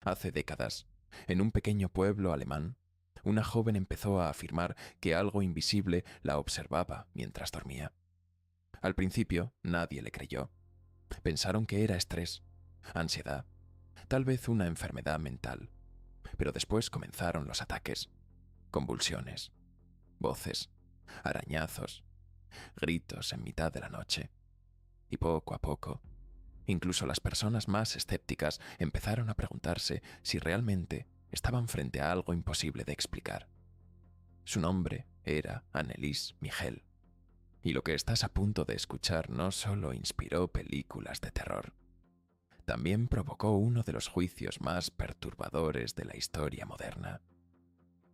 Hace décadas, en un pequeño pueblo alemán, una joven empezó a afirmar que algo invisible la observaba mientras dormía. Al principio, nadie le creyó. Pensaron que era estrés, ansiedad, tal vez una enfermedad mental. Pero después comenzaron los ataques, convulsiones, voces, arañazos, gritos en mitad de la noche. Y poco a poco, incluso las personas más escépticas empezaron a preguntarse si realmente estaban frente a algo imposible de explicar. Su nombre era Anneliese Michel, y lo que estás a punto de escuchar no solo inspiró películas de terror, también provocó uno de los juicios más perturbadores de la historia moderna.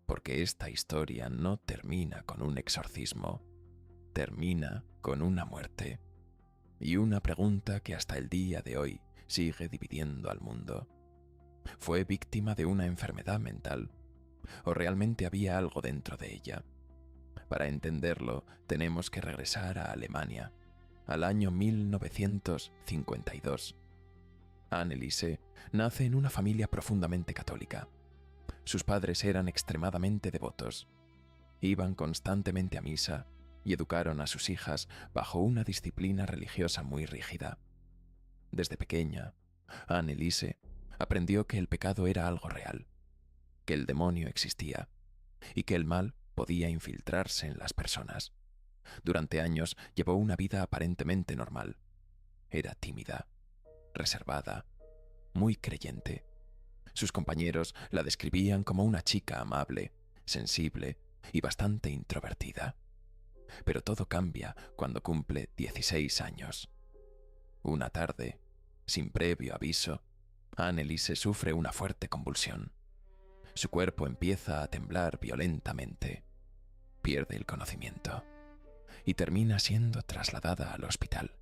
Porque esta historia no termina con un exorcismo, termina con una muerte. Y una pregunta que hasta el día de hoy sigue dividiendo al mundo. ¿Fue víctima de una enfermedad mental? ¿O realmente había algo dentro de ella? Para entenderlo, tenemos que regresar a Alemania, al año 1952. Anneliese nace en una familia profundamente católica. Sus padres eran extremadamente devotos. Iban constantemente a misa y educaron a sus hijas bajo una disciplina religiosa muy rígida. Desde pequeña, Anneliese aprendió que el pecado era algo real, que el demonio existía y que el mal podía infiltrarse en las personas. Durante años llevó una vida aparentemente normal. Era tímida, reservada, muy creyente. Sus compañeros la describían como una chica amable, sensible y bastante introvertida. Pero todo cambia cuando cumple 16 años. Una tarde, sin previo aviso, Anneliese sufre una fuerte convulsión. Su cuerpo empieza a temblar violentamente. Pierde el conocimiento y termina siendo trasladada al hospital.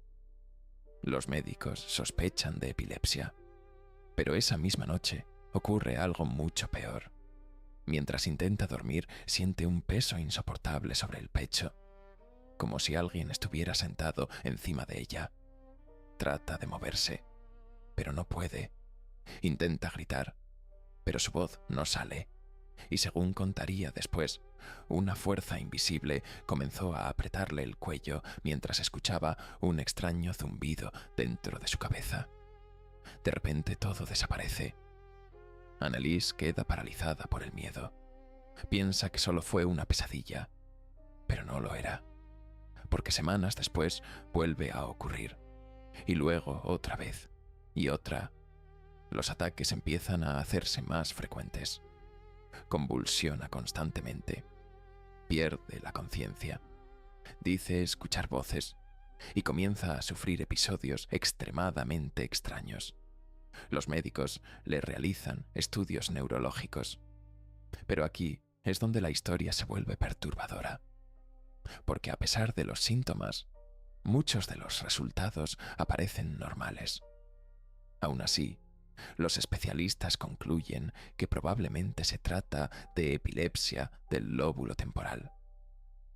Los médicos sospechan de epilepsia, pero esa misma noche ocurre algo mucho peor. Mientras intenta dormir, siente un peso insoportable sobre el pecho, como si alguien estuviera sentado encima de ella. Trata de moverse, pero no puede. Intenta gritar, pero su voz no sale. Y según contaría después, una fuerza invisible comenzó a apretarle el cuello mientras escuchaba un extraño zumbido dentro de su cabeza. De repente todo desaparece. Anneliese queda paralizada por el miedo. Piensa que solo fue una pesadilla, pero no lo era, porque semanas después vuelve a ocurrir, y luego otra vez, y otra. Los ataques empiezan a hacerse más frecuentes. Convulsiona constantemente. Pierde la conciencia. Dice escuchar voces y comienza a sufrir episodios extremadamente extraños. Los médicos le realizan estudios neurológicos. Pero aquí es donde la historia se vuelve perturbadora. Porque a pesar de los síntomas, muchos de los resultados aparecen normales. Aún así, los especialistas concluyen que probablemente se trata de epilepsia del lóbulo temporal.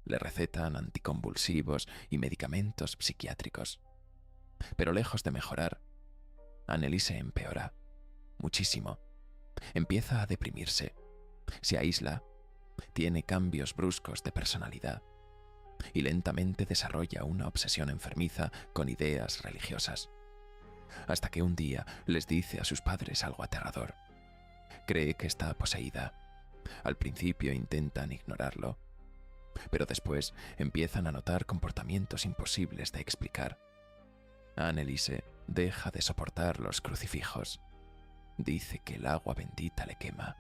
Le recetan anticonvulsivos y medicamentos psiquiátricos. Pero lejos de mejorar, Anneliese empeora muchísimo. Empieza a deprimirse, se aísla, tiene cambios bruscos de personalidad y lentamente desarrolla una obsesión enfermiza con ideas religiosas. Hasta que un día les dice a sus padres algo aterrador. Cree que está poseída. Al principio intentan ignorarlo, pero después empiezan a notar comportamientos imposibles de explicar. Anneliese deja de soportar los crucifijos. Dice que el agua bendita le quema.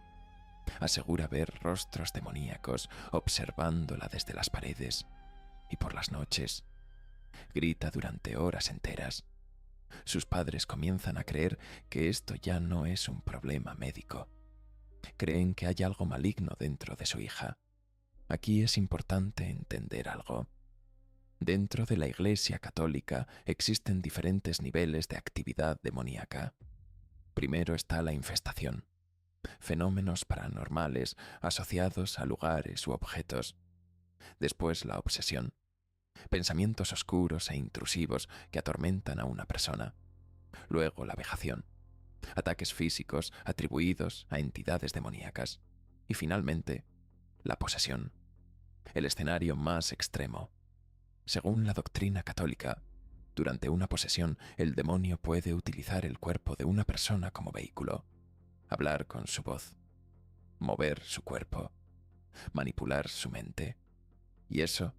Asegura ver rostros demoníacos observándola desde las paredes, y por las noches grita durante horas enteras. Sus padres comienzan a creer que esto ya no es un problema médico. Creen que hay algo maligno dentro de su hija. Aquí es importante entender algo. Dentro de la Iglesia Católica existen diferentes niveles de actividad demoníaca. Primero está la infestación, fenómenos paranormales asociados a lugares u objetos. Después la obsesión, pensamientos oscuros e intrusivos que atormentan a una persona. Luego la vejación, ataques físicos atribuidos a entidades demoníacas y finalmente la posesión, el escenario más extremo. Según la doctrina católica, durante una posesión el demonio puede utilizar el cuerpo de una persona como vehículo, hablar con su voz, mover su cuerpo, manipular su mente. Y eso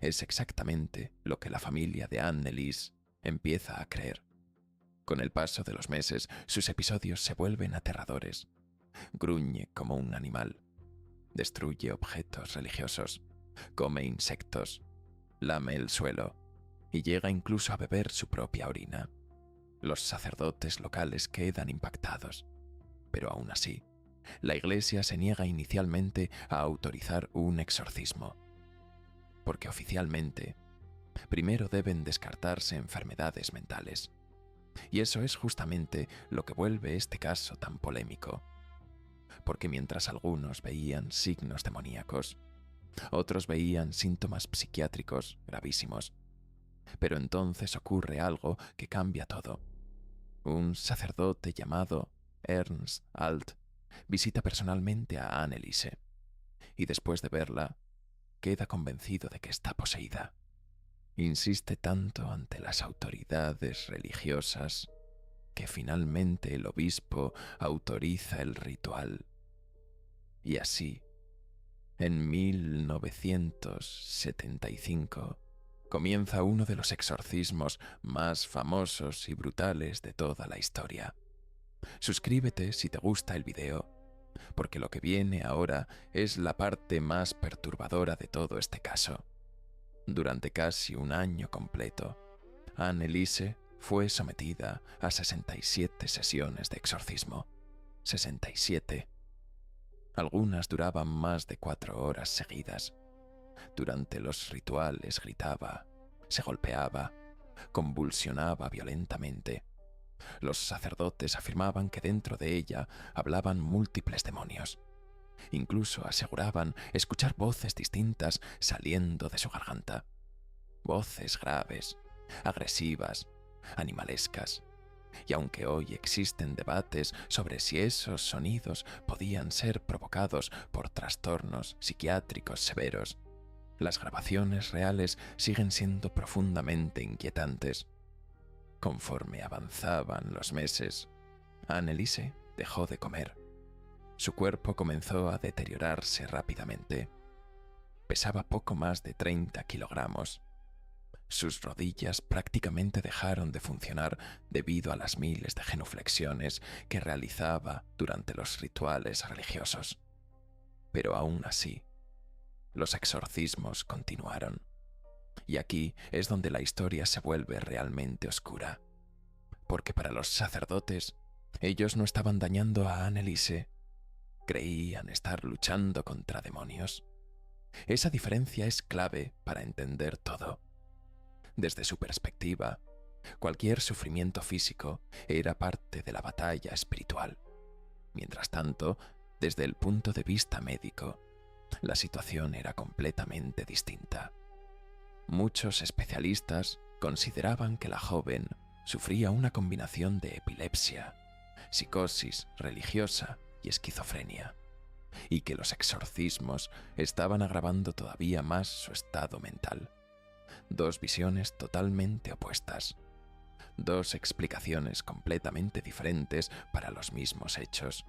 es exactamente lo que la familia de Anne-Elise empieza a creer. Con el paso de los meses, sus episodios se vuelven aterradores. Gruñe como un animal, destruye objetos religiosos, come insectos, lame el suelo y llega incluso a beber su propia orina. Los sacerdotes locales quedan impactados, pero aún así, la Iglesia se niega inicialmente a autorizar un exorcismo, porque oficialmente primero deben descartarse enfermedades mentales. Y eso es justamente lo que vuelve este caso tan polémico, porque mientras algunos veían signos demoníacos, otros veían síntomas psiquiátricos gravísimos. Pero entonces ocurre algo que cambia todo. Un sacerdote llamado Ernst Alt visita personalmente a Anne-Elise y después de verla, queda convencido de que está poseída. Insiste tanto ante las autoridades religiosas que finalmente el obispo autoriza el ritual. Y así, en 1975, comienza uno de los exorcismos más famosos y brutales de toda la historia. Suscríbete si te gusta el video, porque lo que viene ahora es la parte más perturbadora de todo este caso. Durante casi un año completo, Anne-Elise fue sometida a 67 sesiones de exorcismo. 67. Algunas duraban más de 4 horas seguidas. Durante los rituales gritaba, se golpeaba, convulsionaba violentamente. Los sacerdotes afirmaban que dentro de ella hablaban múltiples demonios. Incluso aseguraban escuchar voces distintas saliendo de su garganta. Voces graves, agresivas, animalescas. Y aunque hoy existen debates sobre si esos sonidos podían ser provocados por trastornos psiquiátricos severos, las grabaciones reales siguen siendo profundamente inquietantes. Conforme avanzaban los meses, Anne-Elise dejó de comer. Su cuerpo comenzó a deteriorarse rápidamente. Pesaba poco más de 30 kilogramos. Sus rodillas prácticamente dejaron de funcionar debido a las miles de genuflexiones que realizaba durante los rituales religiosos. Pero aún así, los exorcismos continuaron. Y aquí es donde la historia se vuelve realmente oscura. Porque para los sacerdotes, ellos no estaban dañando a Anne-Elise, creían estar luchando contra demonios. Esa diferencia es clave para entender todo. Desde su perspectiva, cualquier sufrimiento físico era parte de la batalla espiritual. Mientras tanto, desde el punto de vista médico, la situación era completamente distinta. Muchos especialistas consideraban que la joven sufría una combinación de epilepsia, psicosis religiosa y esquizofrenia, y que los exorcismos estaban agravando todavía más su estado mental. Dos visiones totalmente opuestas, dos explicaciones completamente diferentes para los mismos hechos,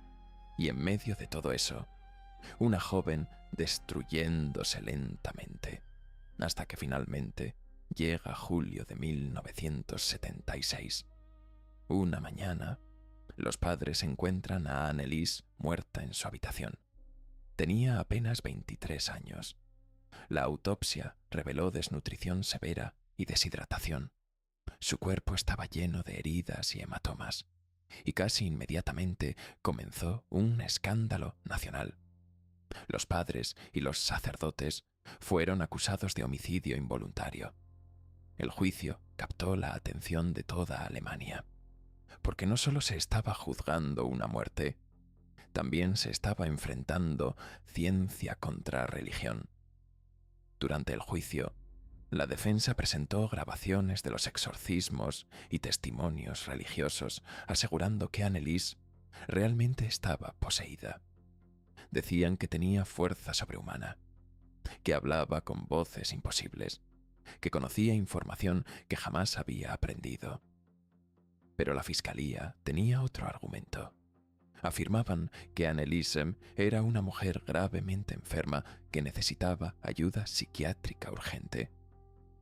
y en medio de todo eso, una joven destruyéndose lentamente, hasta que finalmente llega julio de 1976. Una mañana, los padres encuentran a Anne-Elise muerta en su habitación. Tenía apenas 23 años. La autopsia reveló desnutrición severa y deshidratación. Su cuerpo estaba lleno de heridas y hematomas, y casi inmediatamente comenzó un escándalo nacional. Los padres y los sacerdotes fueron acusados de homicidio involuntario. El juicio captó la atención de toda Alemania, porque no solo se estaba juzgando una muerte, también se estaba enfrentando ciencia contra religión. Durante el juicio, La defensa presentó grabaciones de los exorcismos y testimonios religiosos asegurando que Anneliese realmente estaba poseída. Decían que tenía fuerza sobrehumana, que hablaba con voces imposibles, que conocía información que jamás había aprendido. Pero la fiscalía tenía otro argumento. Afirmaban que Anneliese era una mujer gravemente enferma que necesitaba ayuda psiquiátrica urgente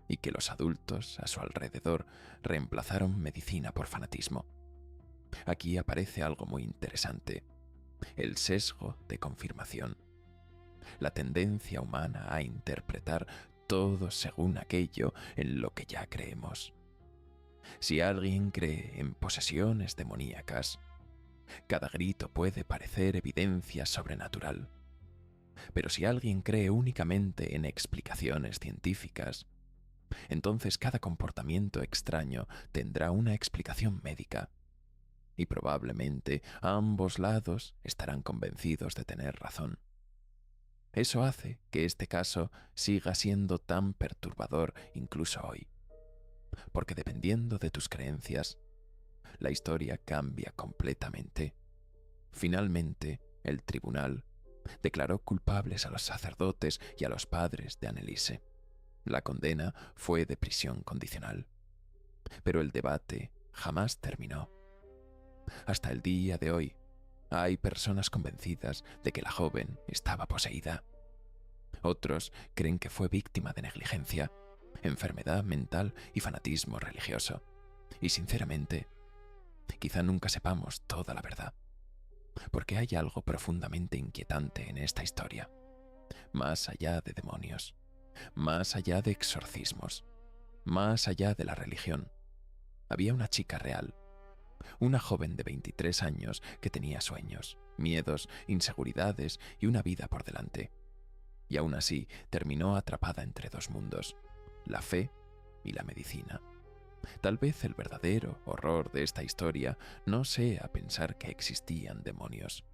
y que los adultos a su alrededor reemplazaron medicina por fanatismo. Aquí aparece algo muy interesante: el sesgo de confirmación, la tendencia humana a interpretar todo según aquello en lo que ya creemos. Si alguien cree en posesiones demoníacas, cada grito puede parecer evidencia sobrenatural. Pero si alguien cree únicamente en explicaciones científicas, entonces cada comportamiento extraño tendrá una explicación médica. Y probablemente ambos lados estarán convencidos de tener razón. Eso hace que este caso siga siendo tan perturbador incluso hoy, porque dependiendo de tus creencias, la historia cambia completamente. Finalmente, el tribunal declaró culpables a los sacerdotes y a los padres de Anneliese. La condena fue de prisión condicional. Pero el debate jamás terminó. Hasta el día de hoy, hay personas convencidas de que la joven estaba poseída. Otros creen que fue víctima de negligencia, enfermedad mental y fanatismo religioso. Y sinceramente, quizá nunca sepamos toda la verdad, porque hay algo profundamente inquietante en esta historia. Más allá de demonios, más allá de exorcismos, más allá de la religión, había una chica real, una joven de 23 años que tenía sueños, miedos, inseguridades y una vida por delante. Y aún así terminó atrapada entre dos mundos, la fe y la medicina. Tal vez el verdadero horror de esta historia no sea pensar que existían demonios.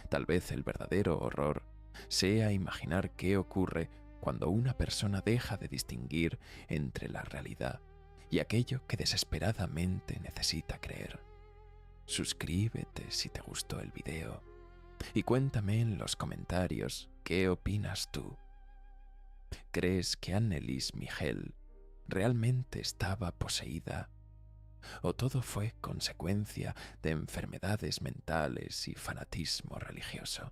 Tal vez el verdadero horror sea imaginar qué ocurre cuando una persona deja de distinguir entre la realidad y aquello que desesperadamente necesita creer. Suscríbete si te gustó el video y cuéntame en los comentarios qué opinas tú. ¿Crees que Anneliese Michel realmente estaba poseída? ¿O todo fue consecuencia de enfermedades mentales y fanatismo religioso?